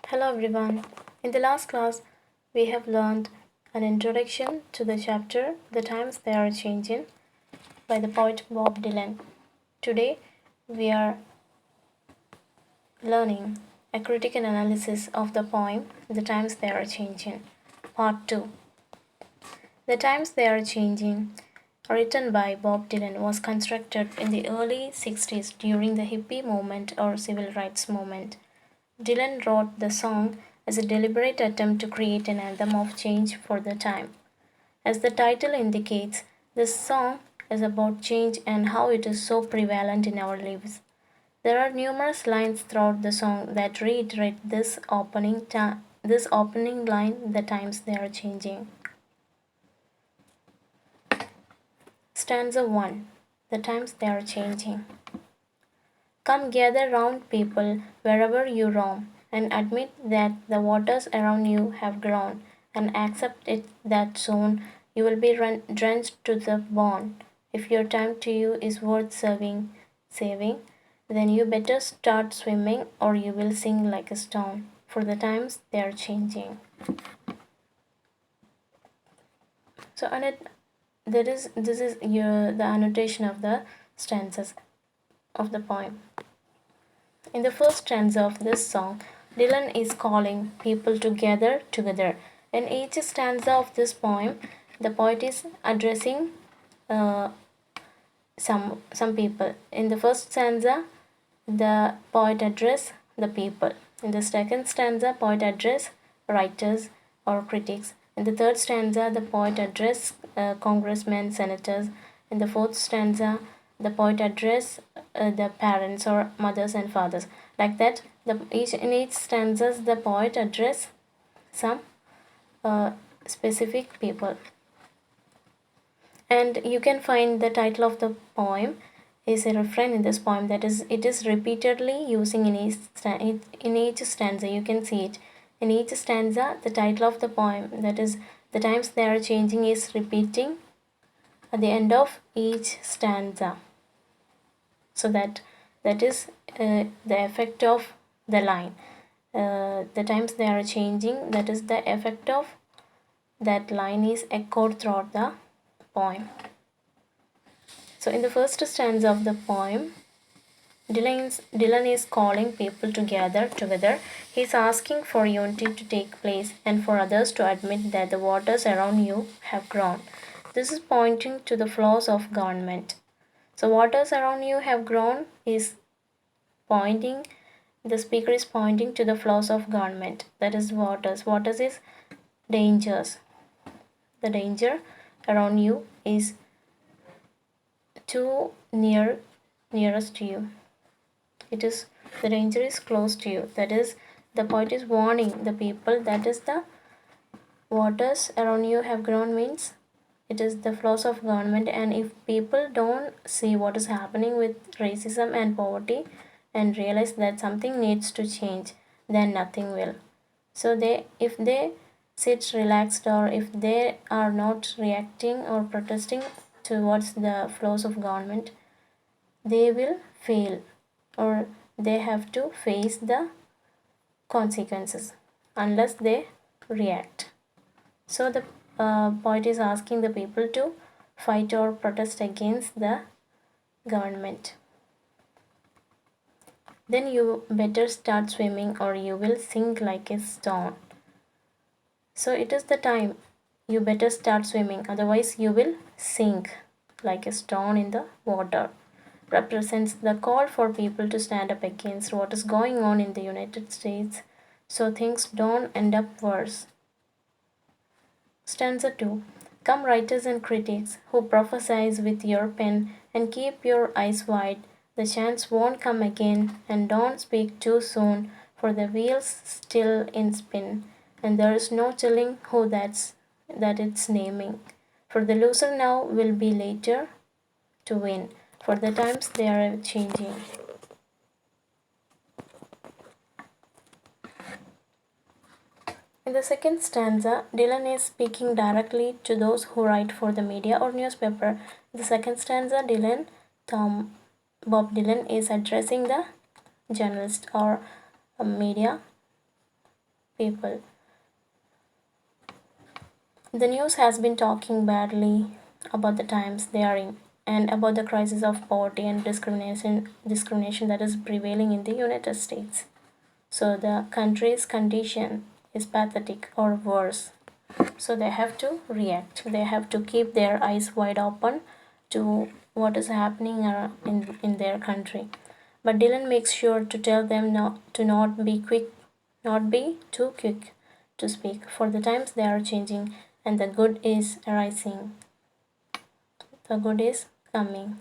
Hello everyone. In the last class, we have learned an introduction to the chapter The Times They Are Changing by the poet Bob Dylan. Today, we are learning a critical analysis of the poem The Times They Are Changing, Part 2. The Times They Are Changing, written by Bob Dylan, was constructed in the early 60s during the hippie movement or civil rights movement. Dylan wrote the song as a deliberate attempt to create an anthem of change for the time. As the title indicates, this song is about change and how it is so prevalent in our lives. There are numerous lines throughout the song that reiterate this opening line, the times they are changing. Stanza 1. The times they are changing. Come gather round, people, wherever you roam, and admit that the waters around you have grown, and accept it that soon you will be drenched to the bone. If your time to you is worth saving, then you better start swimming or you will sink like a stone, for the times they are changing. So, this is the annotation of the stanzas of the poem. In the first stanza of this song, Dylan is calling people to gather together. In each stanza of this poem, the poet is addressing some people. In the first stanza, the poet address the people. In the second stanza, poet address writers or critics. In the third stanza, the poet address congressmen, senators. In the fourth stanza, the poet address the parents or mothers and fathers. Like that, in each stanzas, the poet address some specific people. And you can find the title of the poem is a refrain in this poem, that is, it is repeatedly using in each stanza. You can see it in each stanza. The title of the poem, that is, the times they are changing, is repeating at the end of each stanza. So that is the effect of the line. The times they are changing, that is the effect of that line is echoed throughout the poem. So in the first stanza of the poem, Dylan is calling people to gather together. He is asking for unity to take place and for others to admit that the waters around you have grown. This is pointing to the flaws of government. So waters around you have grown is pointing, the speaker is pointing to the flaws of government. That is waters. Waters is dangers. The danger around you is too nearest to you. It is, the danger is close to you. That is, the poet is warning the people, that is, the waters around you have grown means it is the flaws of government. And if people don't see what is happening with racism and poverty and realize that something needs to change, then nothing will. So if they sit relaxed, or if they are not reacting or protesting towards the flaws of government, they will fail, or they have to face the consequences unless they react. So the poet is asking the people to fight or protest against the government. Then you better start swimming or you will sink like a stone. So it is the time you better start swimming, otherwise you will sink like a stone in the water. Represents the call for people to stand up against what is going on in the United States so things don't end up worse. Stanza 2. Come, writers and critics, who prophesize with your pen, and keep your eyes wide. The chance won't come again, and don't speak too soon, for the wheel's still in spin, and there's no telling who that it's naming. For the loser now will be later to win, for the times they are changing. In the second stanza, Dylan is speaking directly to those who write for the media or newspaper. In the second stanza, Bob Dylan is addressing the journalist or media people. The news has been talking badly about the times they are in and about the crisis of poverty and discrimination that is prevailing in the United States. So the country's condition is pathetic or worse. So they have to react. They have to keep their eyes wide open to what is happening in their country. But Dylan makes sure to tell them not be quick, not be too quick to speak, for the times they are changing and the good is arising. The good is coming.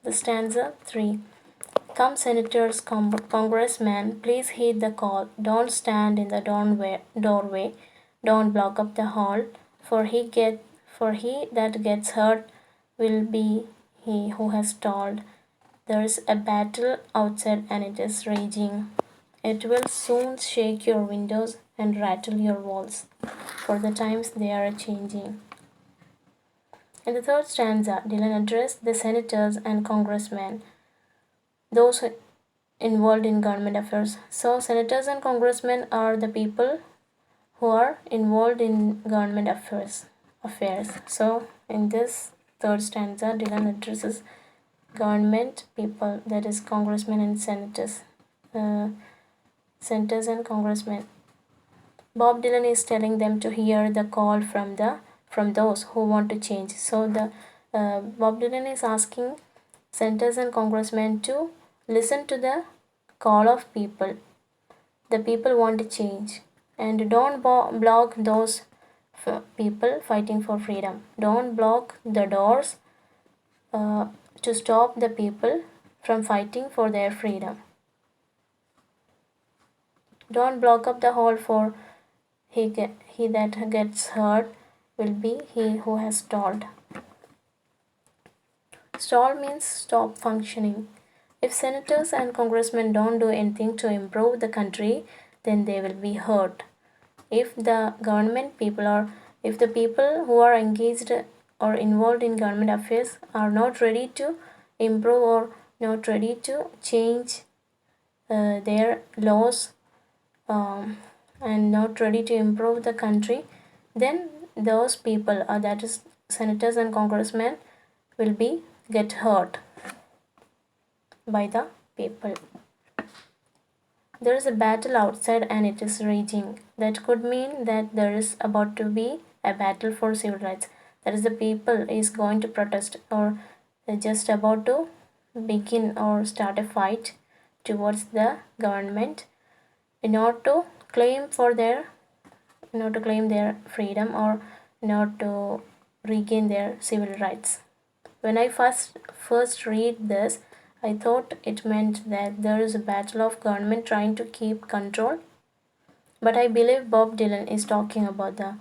The stanza 3. Come, senators, congressmen, please heed the call. Don't stand in the doorway. Don't block up the hall. For he that gets hurt will be he who has stalled. There is a battle outside and it is raging. It will soon shake your windows and rattle your walls, for the times they are changing. In the third stanza, Dylan addressed the senators and congressmen, those involved in government affairs. So, senators and congressmen are the people who are involved in government affairs. So, in this third stanza, Dylan addresses government people, that is, congressmen and senators. Senators and congressmen. Bob Dylan is telling them to hear the call from those who want to change. So the Bob Dylan is asking senators and congressmen to listen to the call of people. The people want to change, and don't block those people fighting for freedom. Don't block the doors to stop the people from fighting for their freedom. Don't block up the hall, for he that gets hurt will be he who has stalled. Stall means stop functioning. If senators and congressmen don't do anything to improve the country, then they will be hurt. If the people who are engaged or involved in government affairs are not ready to improve or not ready to change their laws and not ready to improve the country, then those people, that is senators and congressmen, will be get hurt by the people. There is a battle outside and it is raging. That could mean that there is about to be a battle for civil rights. That is, the people is going to protest or just about to begin or start a fight towards the government in order to claim their freedom or not to regain their civil rights. When I first read this, I thought it meant that there is a battle of government trying to keep control. But I believe Bob Dylan is talking about the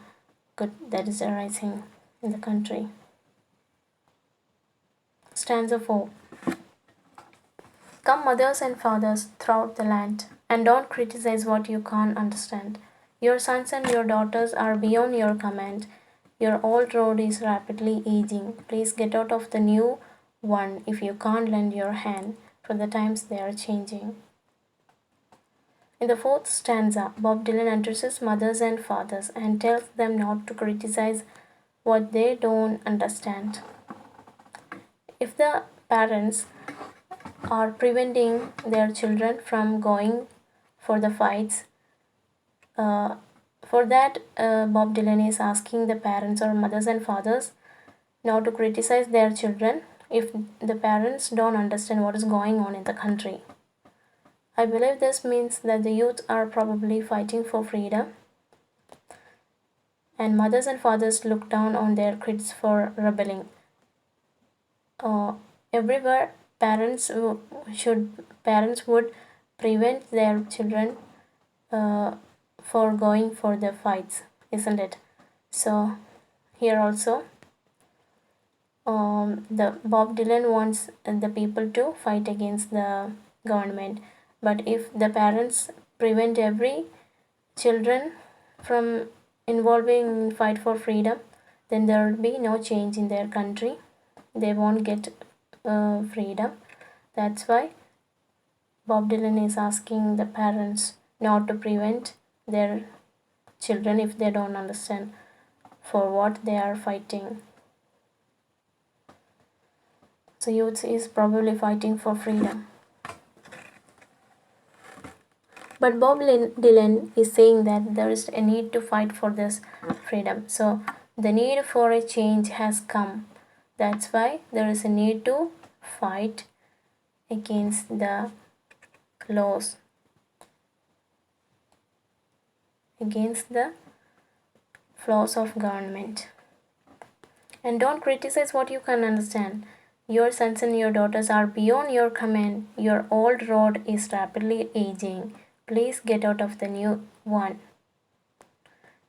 good that is arising in the country. Stanza 4. Come, mothers and fathers throughout the land, and don't criticize what you can't understand. Your sons and your daughters are beyond your command. Your old road is rapidly aging. Please get out of the new one if you can't lend your hand, for the times they are changing. In the fourth stanza, Bob Dylan addresses mothers and fathers and tells them not to criticize what they don't understand. If the parents are preventing their children from going for the fights, for that, Bob Dylan is asking the parents or mothers and fathers not to criticize their children if the parents don't understand what is going on in the country. I believe this means that the youth are probably fighting for freedom, and mothers and fathers look down on their kids for rebelling. Everywhere, parents would prevent their children for going for the fights, isn't it? So here also, the Bob Dylan wants the people to fight against the government, but if the parents prevent every children from involving in fight for freedom, then there will be no change in their country. They won't get freedom. That's why Bob Dylan is asking the parents not to prevent their children if they don't understand for what they are fighting. So youth is probably fighting for freedom. But Bob Dylan is saying that there is a need to fight for this freedom. So the need for a change has come. That's why there is a need to fight against the laws, against the flaws of government. And don't criticize what you can understand. Your sons and your daughters are beyond your command. Your old road is rapidly aging. Please get out of the new one.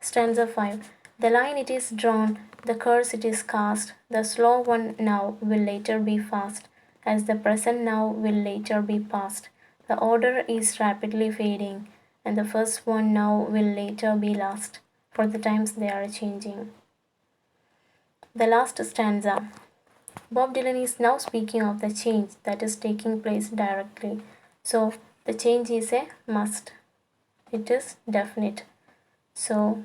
Stanza 5. The line it is drawn, the curse it is cast, the slow one now will later be fast, as the present now will later be past. The order is rapidly fading, and the first one now will later be last, for the times they are changing. The last stanza. Bob Dylan is now speaking of the change that is taking place directly. So the change is a must. It is definite. So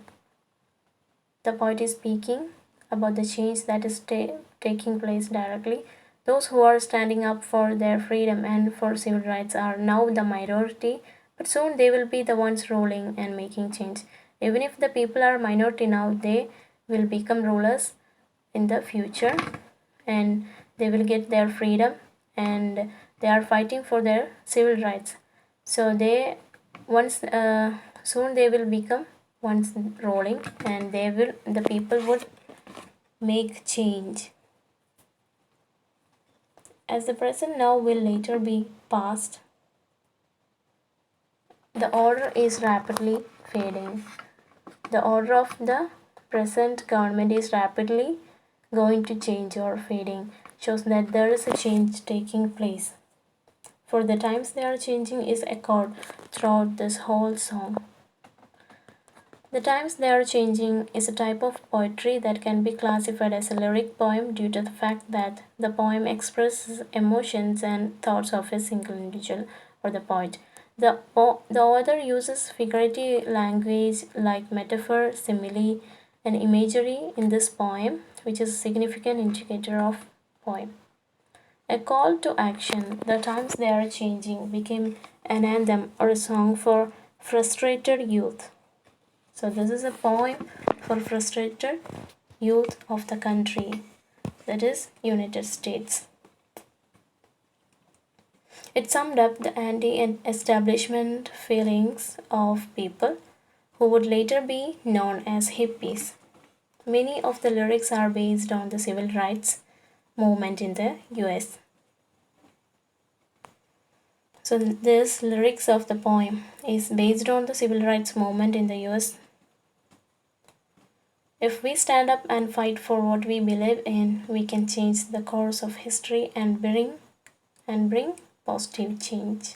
the poet is speaking about the change that is taking place directly. Those who are standing up for their freedom and for civil rights are now the minority, but soon they will be the ones ruling and making change. Even if the people are minority now, they will become rulers in the future, and they will get their freedom, and they are fighting for their civil rights. So they once soon they will become once ruling, and the people would make change. As the present now will later be past, the order is rapidly fading. The order of the present government is rapidly going to change or fading, shows that there is a change taking place. For the times they are changing is echoed throughout this whole song. The times they are changing is a type of poetry that can be classified as a lyric poem due to the fact that the poem expresses emotions and thoughts of a single individual or the poet. The author uses figurative language like metaphor, simile, and imagery in this poem, which is a significant indicator of poem. A call to action, the times they are changing, became an anthem or a song for frustrated youth. So this is a poem for frustrated youth of the country, that is United States. It summed up the anti-establishment feelings of people who would later be known as hippies. Many of the lyrics are based on the civil rights movement in the US. So this lyrics of the poem is based on the civil rights movement in the US. If we stand up and fight for what we believe in, we can change the course of history and bring positive change.